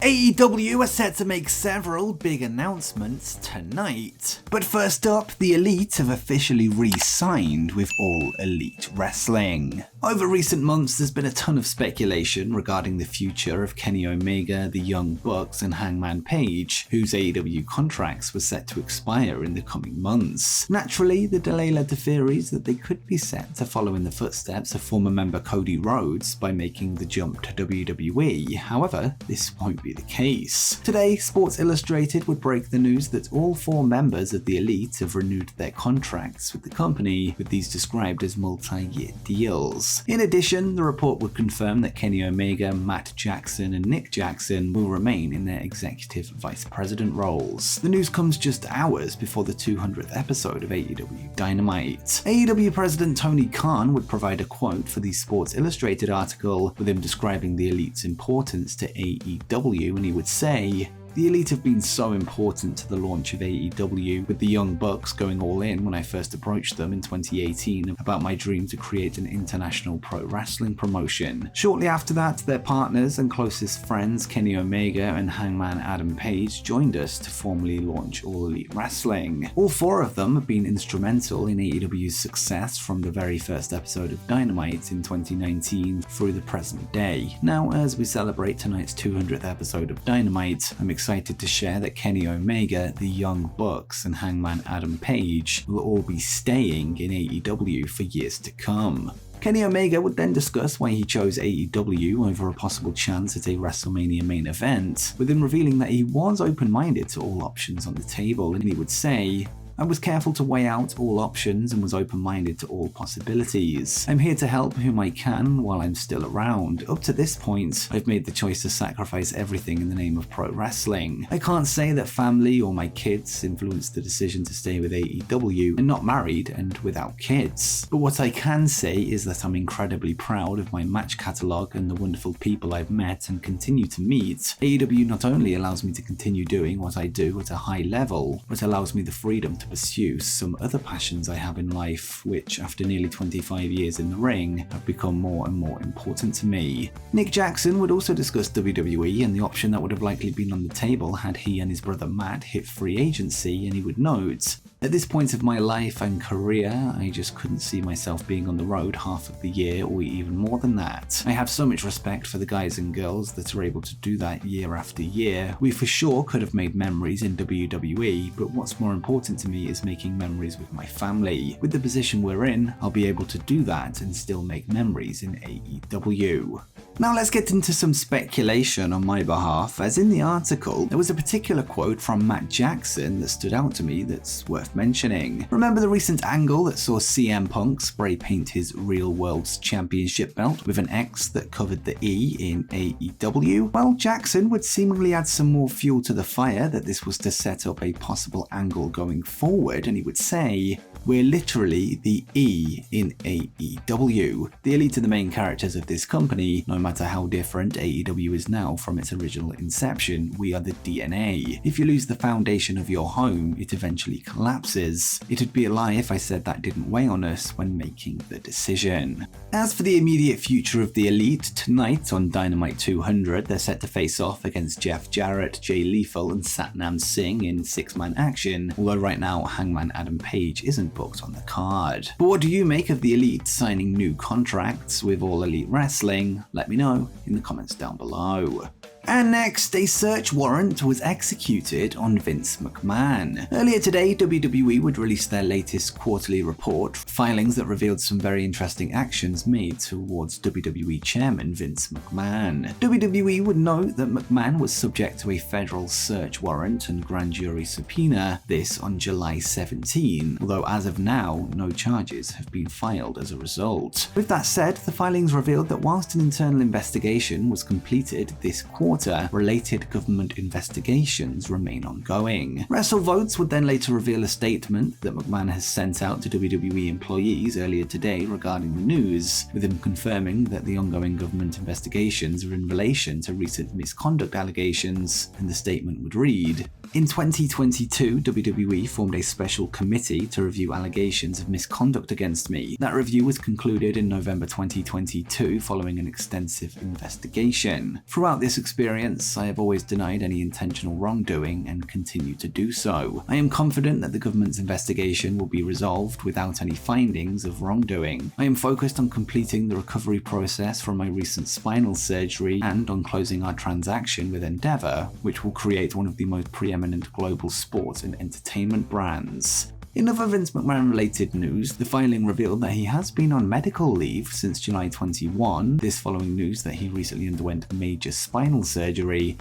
AEW are set to make several big announcements tonight. But first up, the Elite have officially re-signed with All Elite Wrestling. Over recent months, there's been a ton of speculation regarding the future of Kenny Omega, the Young Bucks, and Hangman Page, whose AEW contracts were set to expire in the coming months. Naturally, the delay led to theories that they could be set to follow in the footsteps of former member Cody Rhodes by making the jump to WWE. However, this won't be the case. Today, Sports Illustrated would break the news that all 4 members of the Elite have renewed their contracts with the company, with these described as multi-year deals. In addition, the report would confirm that Kenny Omega, Matt Jackson, and Nick Jackson will remain in their executive vice president roles. The news comes just hours before the 200th episode of AEW Dynamite. AEW President Tony Khan would provide a quote for the Sports Illustrated article, with him describing the Elite's importance to AEW, and he would say, "The Elite have been so important to the launch of AEW, with the Young Bucks going all in when I first approached them in 2018 about my dream to create an international pro wrestling promotion. Shortly after that, their partners and closest friends Kenny Omega and Hangman Adam Page joined us to formally launch All Elite Wrestling. All 4 of them have been instrumental in AEW's success from the very first episode of Dynamite in 2019 through the present day. Now, as we celebrate tonight's 200th episode of Dynamite, I'm excited to share that Kenny Omega, the Young Bucks, and Hangman Adam Page will all be staying in AEW for years to come." Kenny Omega would then discuss why he chose AEW over a possible chance at a WrestleMania main event, with him revealing that he was open-minded to all options on the table, and he would say, "I was careful to weigh out all options and was open-minded to all possibilities. I'm here to help whom I can while I'm still around. Up to this point, I've made the choice to sacrifice everything in the name of pro wrestling. I can't say that family or my kids influenced the decision to stay with AEW and not married and without kids. But what I can say is that I'm incredibly proud of my match catalogue and the wonderful people I've met and continue to meet. AEW not only allows me to continue doing what I do at a high level, but allows me the freedom to pursue some other passions I have in life, which after nearly 25 years in the ring have become more and more important to me." Nick Jackson would also discuss WWE and the option that would have likely been on the table had he and his brother Matt hit free agency, and he would note, "At this point of my life and career, I just couldn't see myself being on the road half of the year or even more than that. I have so much respect for the guys and girls that are able to do that year after year. We for sure could have made memories in WWE, but what's more important to me is making memories with my family. With the position we're in, I'll be able to do that and still make memories in AEW." Now let's get into some speculation on my behalf, as in the article, there was a particular quote from Matt Jackson that stood out to me that's worth mentioning. Remember the recent angle that saw CM Punk spray paint his Real World's Championship belt with an X that covered the E in AEW? Well, Jackson would seemingly add some more fuel to the fire that this was to set up a possible angle going forward, and he would say, "We're literally the E in AEW. The Elite are the main characters of this company. No matter how different AEW is now from its original inception, we are the DNA. If you lose the foundation of your home, it eventually collapses. It would be a lie if I said that didn't weigh on us when making the decision." As for the immediate future of the Elite, tonight on Dynamite 200, they're set to face off against Jeff Jarrett, Jay Lethal, and Satnam Singh in 6-man action, although right now Hangman Adam Page isn't booked on the card. But what do you make of the Elite signing new contracts with All Elite Wrestling? Let me know in the comments down below. And next, a search warrant was executed on Vince McMahon. Earlier today, WWE would release their latest quarterly report, filings that revealed some very interesting actions made towards WWE chairman Vince McMahon. WWE would note that McMahon was subject to a federal search warrant and grand jury subpoena, this on July 17, although as of now, no charges have been filed as a result. With that said, the filings revealed that whilst an internal investigation was completed this quarter, related government investigations remain ongoing. WrestleVotes would then later reveal a statement that McMahon has sent out to WWE employees earlier today regarding the news, with him confirming that the ongoing government investigations are in relation to recent misconduct allegations, and the statement would read, "In 2022, WWE formed a special committee to review allegations of misconduct against me. That review was concluded in November 2022 following an extensive investigation. Throughout this experience, experience, I have always denied any intentional wrongdoing and continue to do so. I am confident that the government's investigation will be resolved without any findings of wrongdoing. I am focused on completing the recovery process from my recent spinal surgery and on closing our transaction with Endeavor, which will create one of the most preeminent global sports and entertainment brands. In other Vince McMahon related news, the filing revealed that he has been on medical leave since July 21, this following news that he recently underwent major spinal surgery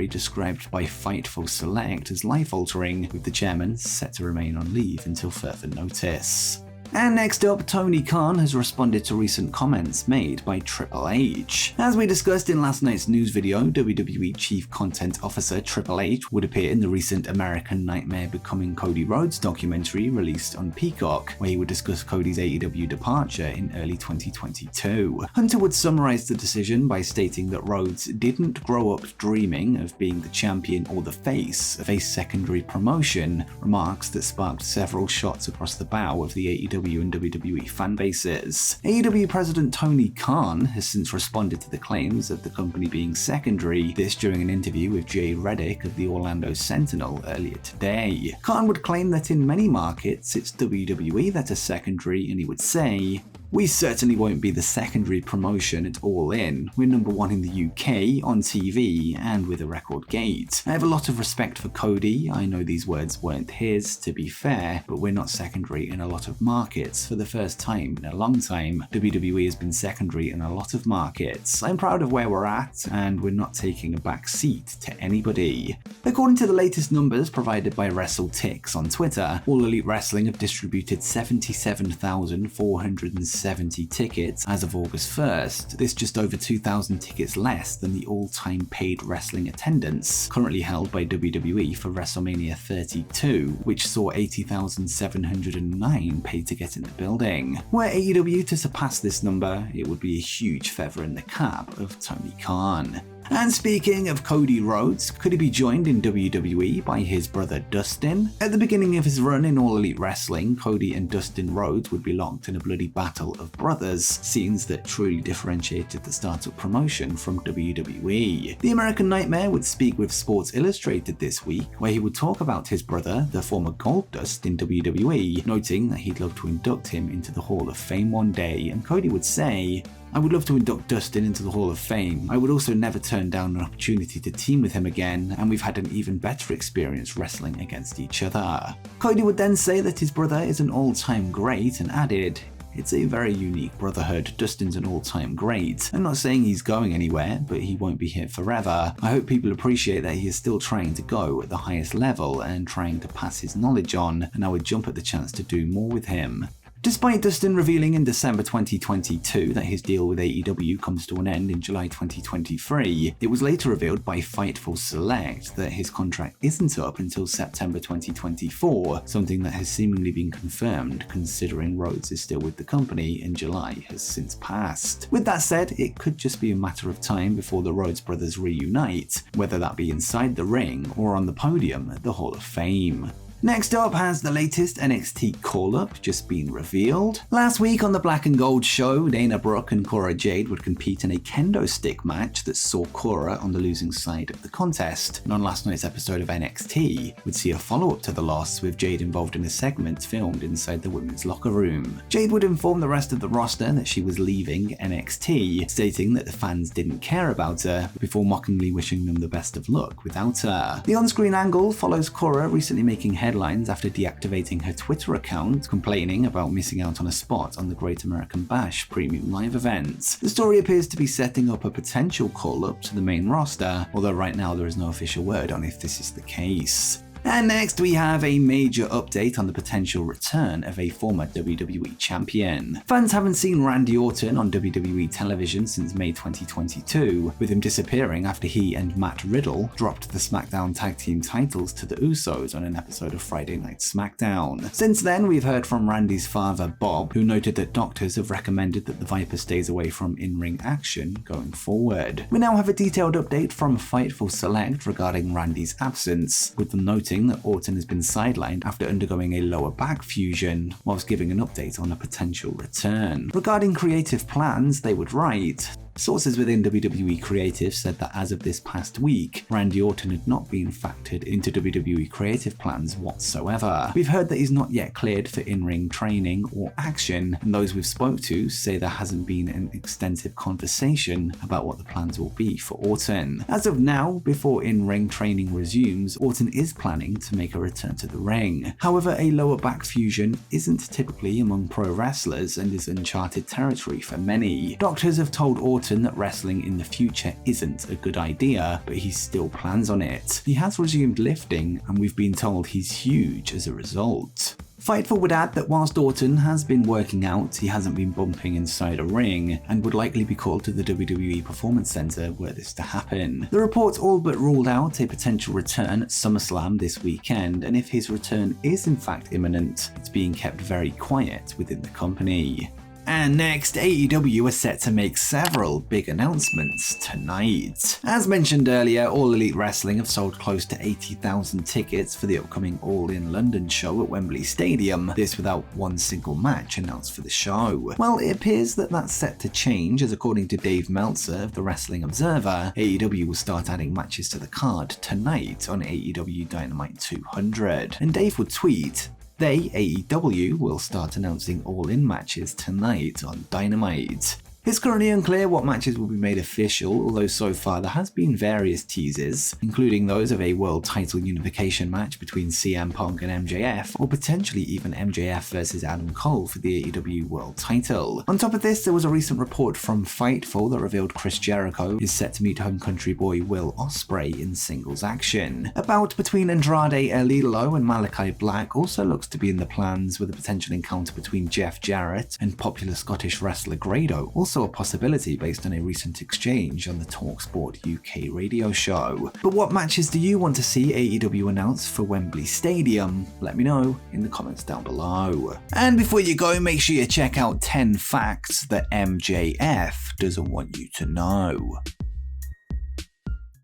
described by Fightful Select as life-altering, with the chairman set to remain on leave until further notice. And next up, Tony Khan has responded to recent comments made by Triple H. As we discussed in last night's news video, WWE Chief Content Officer Triple H would appear in the recent American Nightmare Becoming Cody Rhodes documentary released on Peacock, where he would discuss Cody's AEW departure in early 2022. Hunter would summarize the decision by stating that Rhodes didn't grow up dreaming of being the champion or the face of a secondary promotion, remarks that sparked several shots across the bow of the AEW and WWE fan bases. AEW President Tony Khan has since responded to the claims of the company being secondary, this during an interview with Jay Reddick of the Orlando Sentinel earlier today. Khan would claim that in many markets it's WWE that are secondary, and he would say, "We certainly won't be the secondary promotion at All In. We're number one in the UK, on TV, and with a record gate. I have a lot of respect for Cody. I know these words weren't his, to be fair, but we're not secondary in a lot of markets. For the first time in a long time, WWE has been secondary in a lot of markets. I'm proud of where we're at, and we're not taking a back seat to anybody." According to the latest numbers provided by WrestleTix on Twitter, All Elite Wrestling have distributed 77,470 tickets as of August 1st. This just over 2,000 tickets less than the all-time paid wrestling attendance currently held by WWE for WrestleMania 32, which saw 80,709 paid to get in the building. Were AEW to surpass this number, it would be a huge feather in the cap of Tony Khan. And speaking of Cody Rhodes, could he be joined in WWE by his brother Dustin? At the beginning of his run in All Elite Wrestling, Cody and Dustin Rhodes would be locked in a bloody battle of brothers, scenes that truly differentiated the startup promotion from WWE. The American Nightmare would speak with Sports Illustrated this week, where he would talk about his brother, the former Goldust in WWE, noting that he'd love to induct him into the Hall of Fame one day, and Cody would say, "I would love to induct Dustin into the Hall of Fame. I would also never turn down an opportunity to team with him again, and we've had an even better experience wrestling against each other." Cody would then say that his brother is an all-time great and added, "It's a very unique brotherhood. Dustin's an all-time great. I'm not saying he's going anywhere, but he won't be here forever. I hope people appreciate that he is still trying to go at the highest level and trying to pass his knowledge on, and I would jump at the chance to do more with him." Despite Dustin revealing in December 2022 that his deal with AEW comes to an end in July 2023, it was later revealed by Fightful Select that his contract isn't up until September 2024, something that has seemingly been confirmed considering Rhodes is still with the company and July has since passed. With that said, it could just be a matter of time before the Rhodes brothers reunite, whether that be inside the ring or on the podium at the Hall of Fame. Next up, has the latest NXT call-up just been revealed? Last week on the Black and Gold show, Dana Brooke and Cora Jade would compete in a kendo stick match that saw Cora on the losing side of the contest. And on last night's episode of NXT, we'd see a follow-up to the loss with Jade involved in a segment filmed inside the women's locker room. Jade would inform the rest of the roster that she was leaving NXT, stating that the fans didn't care about her, before mockingly wishing them the best of luck without her. The on-screen angle follows Cora recently making headlines after deactivating her Twitter account, complaining about missing out on a spot on the Great American Bash premium live event. The story appears to be setting up a potential call-up to the main roster, although right now there is no official word on if this is the case. And next we have a major update on the potential return of a former WWE champion. Fans haven't seen Randy Orton on WWE television since May 2022, with him disappearing after he and Matt Riddle dropped the SmackDown tag team titles to the Usos on an episode of Friday Night SmackDown. Since then, we've heard from Randy's father, Bob, who noted that doctors have recommended that the Viper stays away from in-ring action going forward. We now have a detailed update from Fightful Select regarding Randy's absence, with them noting that Orton has been sidelined after undergoing a lower back fusion, whilst giving an update on a potential return. Regarding creative plans, they would write, Sources within WWE Creative said that as of this past week, Randy Orton had not been factored into WWE Creative plans whatsoever. We've heard that he's not yet cleared for in-ring training or action, and those we've spoke to say there hasn't been an extensive conversation about what the plans will be for Orton. As of now, before in-ring training resumes, Orton is planning to make a return to the ring. However, a lower back fusion isn't typically among pro wrestlers and is uncharted territory for many. Doctors have told Orton that wrestling in the future isn't a good idea, but he still plans on it. He has resumed lifting, and we've been told he's huge as a result. Fightful would add that whilst Orton has been working out, he hasn't been bumping inside a ring, and would likely be called to the WWE Performance Center were this to happen. The reports all but ruled out a potential return at SummerSlam this weekend, and if his return is in fact imminent, it's being kept very quiet within the company. And next, AEW are set to make several big announcements tonight. As mentioned earlier, All Elite Wrestling have sold close to 80,000 tickets for the upcoming All In London show at Wembley Stadium, this without one single match announced for the show. Well, it appears that that's set to change, as according to Dave Meltzer of the Wrestling Observer, AEW will start adding matches to the card tonight on AEW Dynamite 200. And Dave would tweet, AEW will start announcing all-in matches tonight on Dynamite. It's currently unclear what matches will be made official, although so far there has been various teases, including those of a world title unification match between CM Punk and MJF, or potentially even MJF versus Adam Cole for the AEW world title. On top of this, there was a recent report from Fightful that revealed Chris Jericho is set to meet home country boy Will Ospreay in singles action. A bout between Andrade El Idolo and Malachi Black also looks to be in the plans, with a potential encounter between Jeff Jarrett and popular Scottish wrestler Grado, also a possibility based on a recent exchange on the TalkSport UK radio show. But what matches do you want to see AEW announce for Wembley Stadium? Let me know in the comments down below. And before you go, make sure you check out 10 facts that MJF doesn't want you to know.